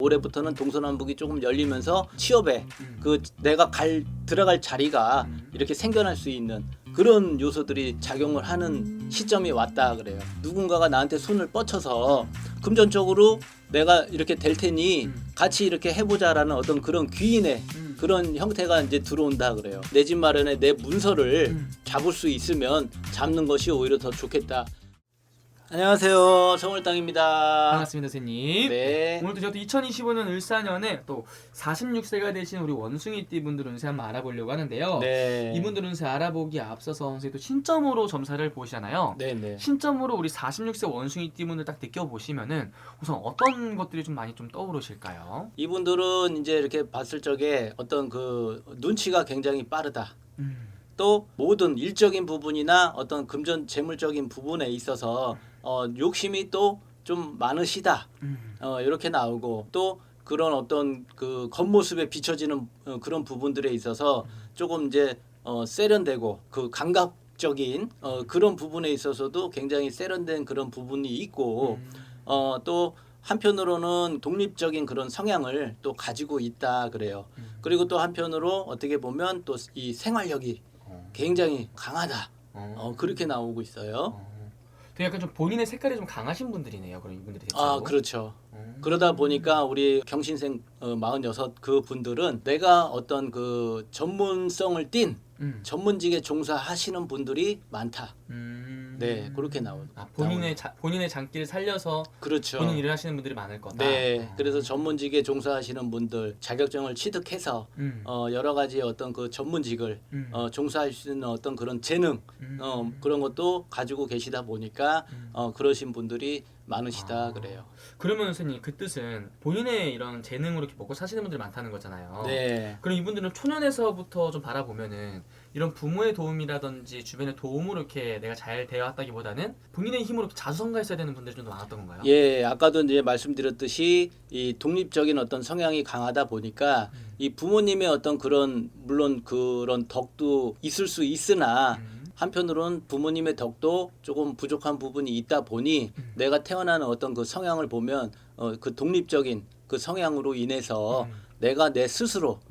올해부터는 동서남북이 조금 열리면서 취업에 그 내가 들어갈 자리가 이렇게 생겨날 수 있는 그런 요소들이 작용을 하는 시점이 왔다 그래요. 누군가가 나한테 손을 뻗쳐서 금전적으로 내가 이렇게 될 테니 같이 이렇게 해보자라는 어떤 그런 귀인의 그런 형태가 이제 들어온다 그래요. 내 집 마련에 내 문서를 잡을 수 있으면 잡는 것이 오히려 더 좋겠다. 안녕하세요, 서울땅입니다. 반갑습니다, 선생님. 네. 오늘도 저도 2025년 을사년에 또 46세가 되신 우리 원숭이띠 분들 운세 한번 알아보려고 하는데요. 네. 이분들 운세 알아보기에 앞서서 선생님 또 신점으로 점사를 보시잖아요. 네네. 신점으로 우리 46세 원숭이띠 분들 딱 느껴보시면은 우선 어떤 것들이 좀 많이 좀 떠오르실까요? 이분들은 이제 이렇게 봤을 적에 어떤 그 눈치가 굉장히 빠르다. 또 모든 일적인 부분이나 어떤 금전 재물적인 부분에 있어서 욕심이 또 좀 많으시다. 이렇게 나오고 또 그런 어떤 그 겉모습에 비춰지는 그런 부분들에 있어서 조금 이제 세련되고 그 감각적인 그런 부분에 있어서도 굉장히 세련된 그런 부분이 있고 또 한편으로는 독립적인 그런 성향을 또 가지고 있다 그래요. 그리고 또 한편으로 어떻게 보면 또 이 생활력이 굉장히 강하다. 그렇게 나오고 있어요. 되게 약간 좀 본인의 색깔이 좀 강하신 분들이네요. 그럼 이분들이 대체로. 아, 그렇죠. 그러다 보니까 우리 경신생 46 그 분들은 내가 어떤 그 전문성을 띈 전문직에 종사하시는 분들이 많다. 네, 그렇게 나옵니다. 본인의 장기를 살려서 그렇죠. 본인 일을 하시는 분들이 많을 거다. 네, 그래서 전문직에 종사하시는 분들 자격증을 취득해서 여러 가지 어떤 그 전문직을 종사할 수 있는 어떤 그런 재능 그런 것도 가지고 계시다 보니까 그러신 분들이 많으시다 그래요. 그러면 선생님 그 뜻은 본인의 이런 재능으로 이렇게 먹고 사시는 분들이 많다는 거잖아요. 네. 그럼 이분들은 초년에서부터 좀 바라보면은 이런 부모의 도움이라든지 주변의 도움으로 이렇게 내가 잘 되어왔다기보다는 본인의 힘으로 자수성가했어야 되는 분들이 좀 더 많았던 건가요? 예, 아까도 이제 말씀드렸듯이 이 독립적인 어떤 성향이 강하다 보니까 이 부모님의 어떤 그런 물론 그런 덕도 있을 수 있으나 한편으로는 부모님의 덕도 조금 부족한 부분이 있다 보니 내가 태어나는 어떤 그 성향을 보면 그 독립적인 그 성향으로 인해서 내가 내 스스로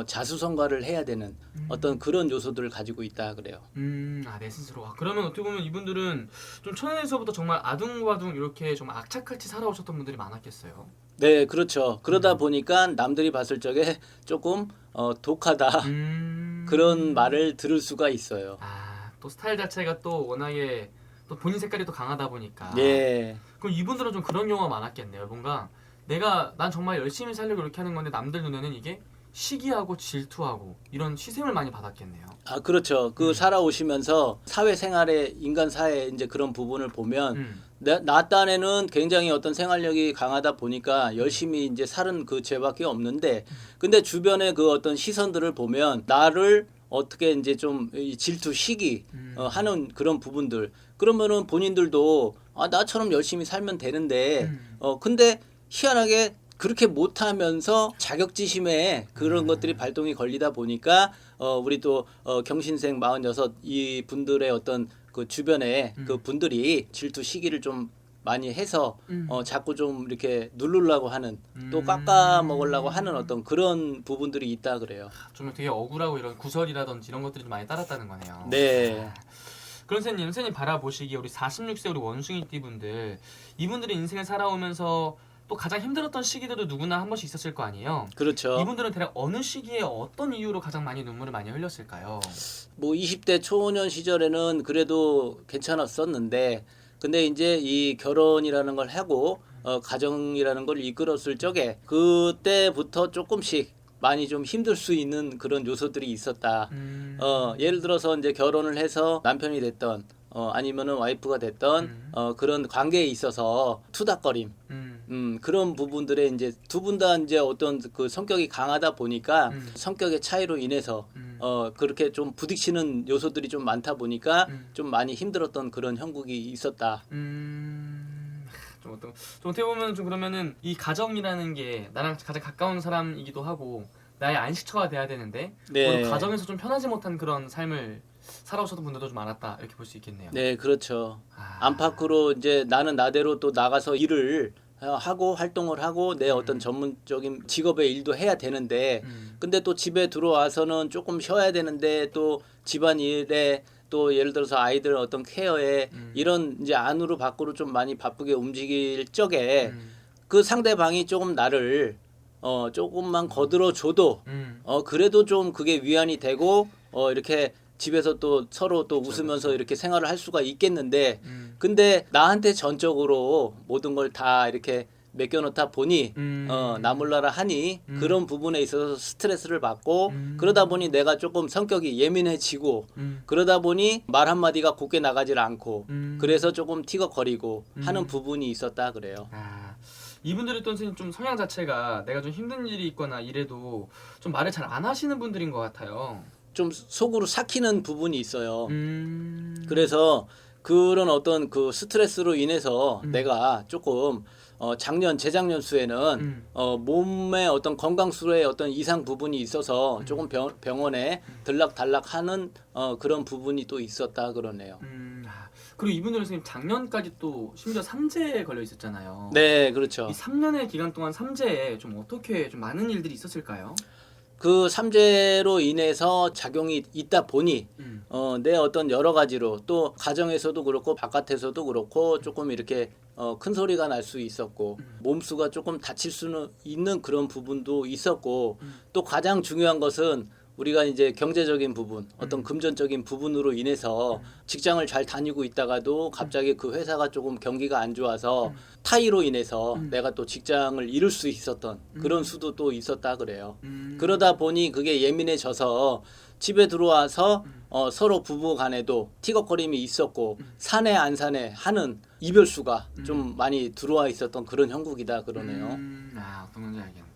자수성가를 해야 되는 어떤 그런 요소들을 가지고 있다 그래요. 내 스스로. 그러면 어떻게 보면 이분들은 좀 초년에서부터 정말 아둥바둥 이렇게 좀 악착같이 살아오셨던 분들이 많았겠어요. 네, 그렇죠. 그러다 보니까 남들이 봤을 적에 조금 독하다 그런 말을 들을 수가 있어요. 또 스타일 자체가 또 워낙에 또 본인 색깔이 또 강하다 보니까. 예. 그럼 이분들은 좀 그런 경우가 많았겠네요. 뭔가 난 정말 열심히 살려고 이렇게 하는 건데 남들 눈에는 이게 시기하고 질투하고 이런 시샘을 많이 받았겠네요. 아, 그렇죠. 그 살아오시면서 사회생활에 인간 사회 이제 그런 부분을 보면 나 딴에는 굉장히 어떤 생활력이 강하다 보니까 열심히 이제 사는 그 죄밖에 없는데 근데 주변의 그 어떤 시선들을 보면 나를 어떻게 이제 좀 질투 시기 하는 그런 부분들 그러면은 본인들도 나처럼 열심히 살면 되는데 근데 희한하게 그렇게 못하면서 자격지심에 그런 것들이 발동이 걸리다 보니까 우리 또 경신생 46 이 분들의 어떤 그 주변에 그 분들이 질투 시기를 좀 많이 해서 자꾸 좀 이렇게 누르려고 하는 또 깎아 먹으려고 하는 어떤 그런 부분들이 있다 그래요. 좀 되게 억울하고 이런 구설이라든지 이런 것들이 좀 많이 따랐다는 거네요. 네. 그런 선생님 바라보시기에 우리 46세 우리 원숭이띠 분들 이분들이 인생을 살아오면서 또 가장 힘들었던 시기들도 누구나 한 번씩 있었을 거 아니에요. 그렇죠. 이분들은 대략 어느 시기에 어떤 이유로 가장 많이 눈물을 많이 흘렸을까요? 뭐 20대 초년 시절에는 그래도 괜찮았었는데 근데 이제 이 결혼이라는 걸 하고 가정이라는 걸 이끌었을 적에 그때부터 조금씩 많이 좀 힘들 수 있는 그런 요소들이 있었다. 예를 들어서 이제 결혼을 해서 남편이 됐던 아니면은 와이프가 됐던 그런 관계에 있어서 투닥거림 그런 부분들에 이제 두 분 다 이제 어떤 그 성격이 강하다 보니까 성격의 차이로 인해서 그렇게 좀 부딪히는 요소들이 좀 많다 보니까 좀 많이 힘들었던 그런 형국이 있었다. 좀 어떻게 보면 좀 그러면은 이 가정이라는 게 나랑 가장 가까운 사람이기도 하고 나의 안식처가 돼야 되는데 네. 오늘 가정에서 좀 편하지 못한 그런 삶을 살아오셨던 분들도 좀 많았다 이렇게 볼 수 있겠네요. 네, 그렇죠. 안팎으로 이제 나는 나대로 또 나가서 일을 하고 활동을 하고 내 어떤 전문적인 직업의 일도 해야 되는데 근데 또 집에 들어와서는 조금 쉬어야 되는데 또 집안일에 또 예를 들어서 아이들 어떤 케어에 이런 이제 안으로 밖으로 좀 많이 바쁘게 움직일 적에 그 상대방이 조금 나를 조금만 거들어줘도 그래도 좀 그게 위안이 되고 이렇게 집에서 또 서로 또 웃으면서 이렇게 생활을 할 수가 있겠는데 근데 나한테 전적으로 모든 걸 다 이렇게 맡겨놓다 보니 나 몰라라 하니 그런 부분에 있어서 스트레스를 받고 그러다 보니 내가 조금 성격이 예민해지고 그러다 보니 말 한마디가 곱게 나가질 않고 그래서 조금 티격거리고 하는 부분이 있었다 그래요. 아, 이분들이 또 선생님 좀 성향 자체가 내가 좀 힘든 일이 있거나 이래도 좀 말을 잘 안 하시는 분들인 것 같아요. 좀 속으로 삭히는 부분이 있어요. 그래서 그런 어떤 그 스트레스로 인해서 내가 조금 작년 재작년 수에는 몸의 어떤 건강수의 어떤 이상 부분이 있어서 조금 병원에 들락달락하는 그런 부분이 또 있었다 그러네요. 그리고 이분들은 선생님 작년까지 또 심지어 삼재에 걸려 있었잖아요. 네, 그렇죠. 이 3년의 기간 동안 삼재에 좀 어떻게 좀 많은 일들이 있었을까요? 그 삼재로 인해서 작용이 있다 보니 내 어떤 여러 가지로 또 가정에서도 그렇고 바깥에서도 그렇고 조금 이렇게 큰 소리가 날 수 있었고 몸수가 조금 다칠 수는 있는 그런 부분도 있었고 또 가장 중요한 것은 우리가 이제 경제적인 부분, 어떤 금전적인 부분으로 인해서 직장을 잘 다니고 있다가도 갑자기 그 회사가 조금 경기가 안 좋아서 타이로 인해서 내가 또 직장을 잃을 수 있었던 그런 수도 또 있었다 그래요. 그러다 보니 그게 예민해져서 집에 들어와서 서로 부부 간에도 티격거림이 있었고 사내 안 사내 하는 이별수가 좀 많이 들어와 있었던 그런 형국이다 그러네요. 어떤 건지 알겠네요.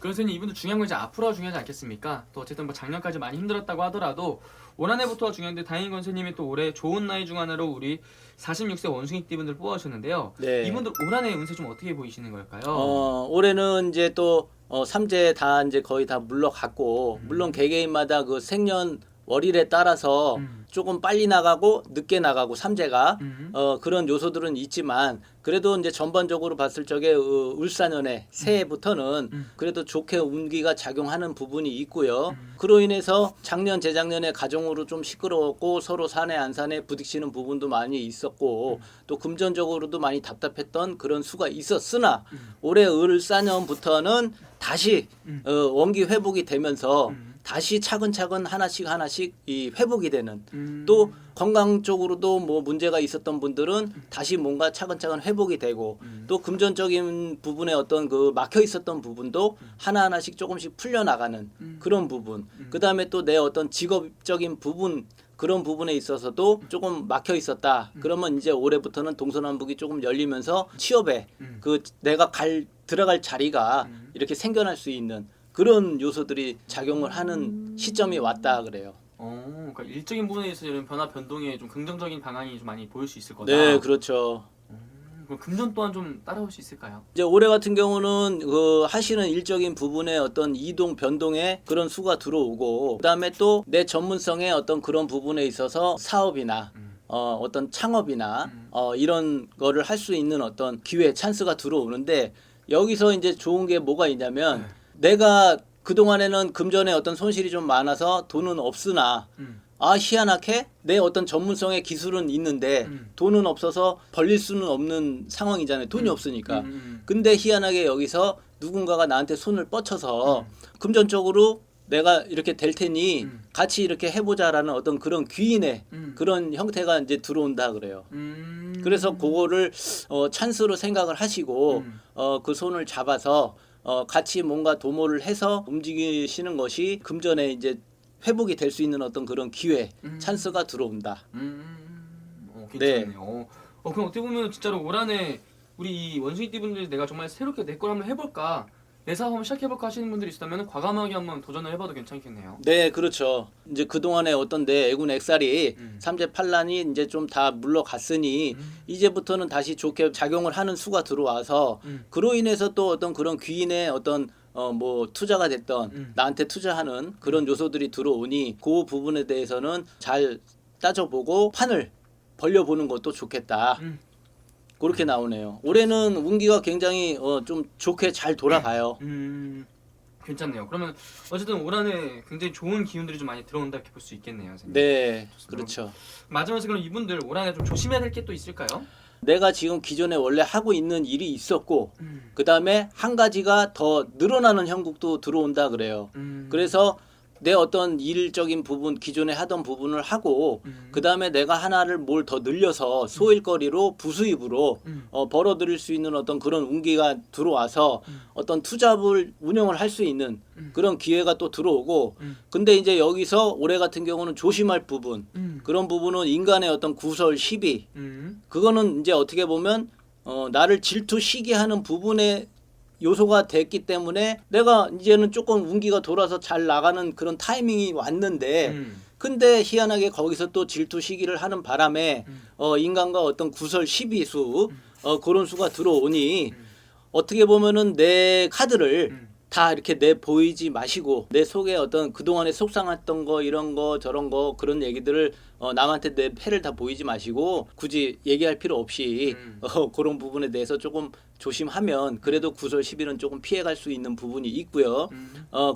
그래서 이분들 중요한 건 이제 앞으로가 중요하지 않겠습니까? 또 어쨌든 뭐 작년까지 많이 힘들었다고 하더라도 올 한 해부터가 중요한데 다행히 선생님이 또 올해 좋은 나이 중 하나로 우리 46세 원숭이띠분들 뽑아주셨는데요. 네. 이분들 올 한 해 운세 좀 어떻게 보이시는 걸까요? 올해는 이제 또 삼재 다 이제 거의 다 물러갔고 물론 개개인마다 그 생년 월일에 따라서 조금 빨리 나가고 늦게 나가고 삼재가 그런 요소들은 있지만 그래도 이제 전반적으로 봤을 적에 울산연애 새해부터는 그래도 좋게 운기가 작용하는 부분이 있고요. 그로 인해서 작년 재작년에 가정으로 좀 시끄러웠고 서로 사내 안 사내 부딪히는 부분도 많이 있었고 또 금전적으로도 많이 답답했던 그런 수가 있었으나 올해 을사년부터는 다시 원기 회복이 되면서 다시 차근차근 하나씩 이 회복이 되는 또 건강 쪽으로도 뭐 문제가 있었던 분들은 다시 뭔가 차근차근 회복이 되고 또 금전적인 부분에 어떤 그 막혀 있었던 부분도 하나하나씩 조금씩 풀려나가는 그런 부분. 그다음에 또 내 어떤 직업적인 부분 그런 부분에 있어서도 조금 막혀 있었다. 그러면 이제 올해부터는 동서남북이 조금 열리면서 취업에 그 내가 들어갈 자리가 이렇게 생겨날 수 있는 그런 요소들이 작용을 하는 시점이 왔다 그래요. 그러니까 일적인 부분에 있어서 이런 변화 변동에 좀 긍정적인 방향이 좀 많이 보일 수 있을 거다. 네, 그렇죠. 그럼 금전 또한 좀 따라올 수 있을까요? 이제 올해 같은 경우는 그 하시는 일적인 부분에 어떤 이동 변동에 그런 수가 들어오고 그다음에 또 내 전문성의 어떤 그런 부분에 있어서 사업이나 어떤 창업이나 이런 거를 할 수 있는 어떤 기회 찬스가 들어오는데 여기서 이제 좋은 게 뭐가 있냐면 내가 그동안에는 금전에 어떤 손실이 좀 많아서 돈은 없으나 희한하게 내 어떤 전문성의 기술은 있는데 돈은 없어서 벌릴 수는 없는 상황이잖아요. 돈이 없으니까. 근데 희한하게 여기서 누군가가 나한테 손을 뻗쳐서 금전적으로 내가 이렇게 될 테니 같이 이렇게 해보자라는 어떤 그런 귀인의 그런 형태가 이제 들어온다 그래요. 그래서 그거를 찬스로 생각을 하시고 그 손을 잡아서 같이 뭔가 도모를 해서 움직이시는 것이 금전에 이제 회복이 될 수 있는 어떤 그런 기회, 찬스가 들어온다. 괜찮네요. 그럼 어떻게 보면 진짜로 올 한해 우리 원숭이띠 분들이 내가 정말 새롭게 내 걸 한번 해볼까, 내 사업 한번 시작해볼까 하시는 분들이 있다면 과감하게 한번 도전을 해봐도 괜찮겠네요. 네, 그렇죠. 이제 그동안에 어떤 내 애군 액살이 삼재 판란이 이제 좀 다 물러갔으니 이제부터는 다시 좋게 작용을 하는 수가 들어와서 그로 인해서 또 어떤 그런 귀인의 어떤 뭐 투자가 됐던 나한테 투자하는 그런 요소들이 들어오니 그 부분에 대해서는 잘 따져보고 판을 벌려보는 것도 좋겠다. 그렇게 나오네요. 올해는 운기가 굉장히 좀 좋게 잘 돌아가요. 괜찮네요. 그러면 어쨌든 올 한해 굉장히 좋은 기운들이 좀 많이 들어온다 이렇게 볼 수 있겠네요, 선생님. 네, 그렇죠. 마지막으로 그럼 이분들 올 한해 좀 조심해야 될 게 또 있을까요? 내가 지금 기존에 원래 하고 있는 일이 있었고 그 다음에 한 가지가 더 늘어나는 형국도 들어온다 그래요. 그래서 내 어떤 일적인 부분 기존에 하던 부분을 하고 그 다음에 내가 하나를 뭘 더 늘려서 소일거리로 부수입으로 벌어들일 수 있는 어떤 그런 운기가 들어와서 어떤 투잡을 운영을 할 수 있는 그런 기회가 또 들어오고 근데 이제 여기서 올해 같은 경우는 조심할 부분 그런 부분은 인간의 어떤 구설 시비 그거는 이제 어떻게 보면 나를 질투시게 하는 부분에 요소가 됐기 때문에 내가 이제는 조금 운기가 돌아서 잘 나가는 그런 타이밍이 왔는데 근데 희한하게 거기서 또 질투 시기를 하는 바람에 인간과 어떤 구설 시비수 그런 수가 들어오니 어떻게 보면은 내 카드를 다 이렇게 내 보이지 마시고 내 속에 어떤 그동안에 속상했던 거 이런 거 저런 거 그런 얘기들을 남한테 내 패를 다 보이지 마시고 굳이 얘기할 필요 없이 그런 부분에 대해서 조금 조심하면 그래도 구설 시비는 조금 피해갈 수 있는 부분이 있고요.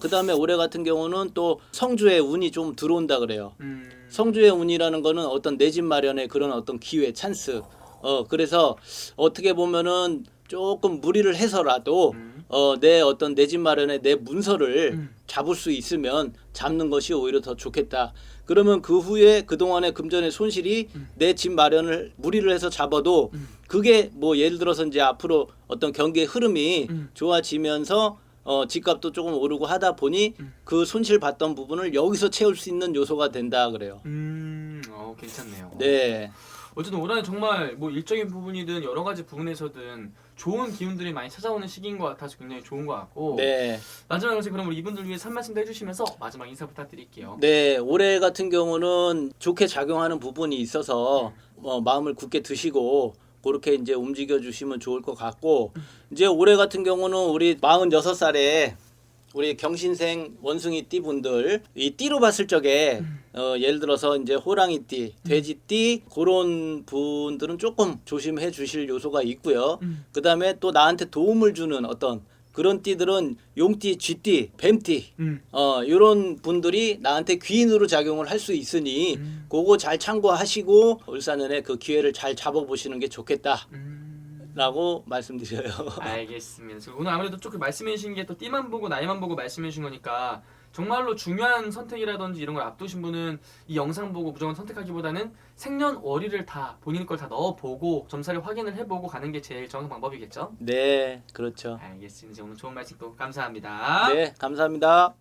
그 다음에 올해 같은 경우는 또 성주의 운이 좀 들어온다 그래요. 성주의 운이라는 거는 어떤 내 집 마련의 그런 어떤 기회 찬스 그래서 어떻게 보면은 조금 무리를 해서라도 내 어떤 내 집 마련에 내 문서를 잡을 수 있으면 잡는 것이 오히려 더 좋겠다. 그러면 그 후에 그동안의 금전의 손실이 내 집 마련을 무리를 해서 잡아도 그게 뭐 예를 들어서 이제 앞으로 어떤 경기의 흐름이 좋아지면서 집값도 조금 오르고 하다 보니 그 손실 봤던 부분을 여기서 채울 수 있는 요소가 된다 그래요. 괜찮네요. 네. 어쨌든 올 한해 정말 뭐 일적인 부분이든 여러 가지 부분에서든 좋은 기운들이 많이 찾아오는 시기인 것 같아서 굉장히 좋은 것 같고 네. 마지막으로 그럼 우리 이분들 위해서 한 말씀 더 해주시면서 마지막 인사 부탁드릴게요. 네, 올해 같은 경우는 좋게 작용하는 부분이 있어서 마음을 굳게 드시고 그렇게 이제 움직여 주시면 좋을 것 같고 이제 올해 같은 경우는 우리 46살에 우리 경신생 원숭이 띠 분들 이 띠로 봤을 적에 예를 들어서 이제 호랑이 띠, 돼지 띠 그런 분들은 조금 조심해 주실 요소가 있고요. 그다음에 또 나한테 도움을 주는 어떤 그런 띠들은 용띠, 쥐띠, 뱀띠 이런 분들이 나한테 귀인으로 작용을 할 수 있으니 그거 잘 참고하시고 울산연의 그 기회를 잘 잡아보시는 게 좋겠다. 라고 말씀드려요. 알겠습니다. 오늘 아무래도 조금 말씀해 주신 게 또 띠만 보고 나이만 보고 말씀해 주신 거니까 정말로 중요한 선택이라든지 이런 걸 앞두신 분은 이 영상 보고 무조건 선택하기보다는 생년월일을 다 본인 걸 다 넣어보고 점사를 확인을 해보고 가는 게 제일 정확한 방법이겠죠? 네, 그렇죠. 알겠습니다. 오늘 좋은 말씀 또 감사합니다. 네, 감사합니다.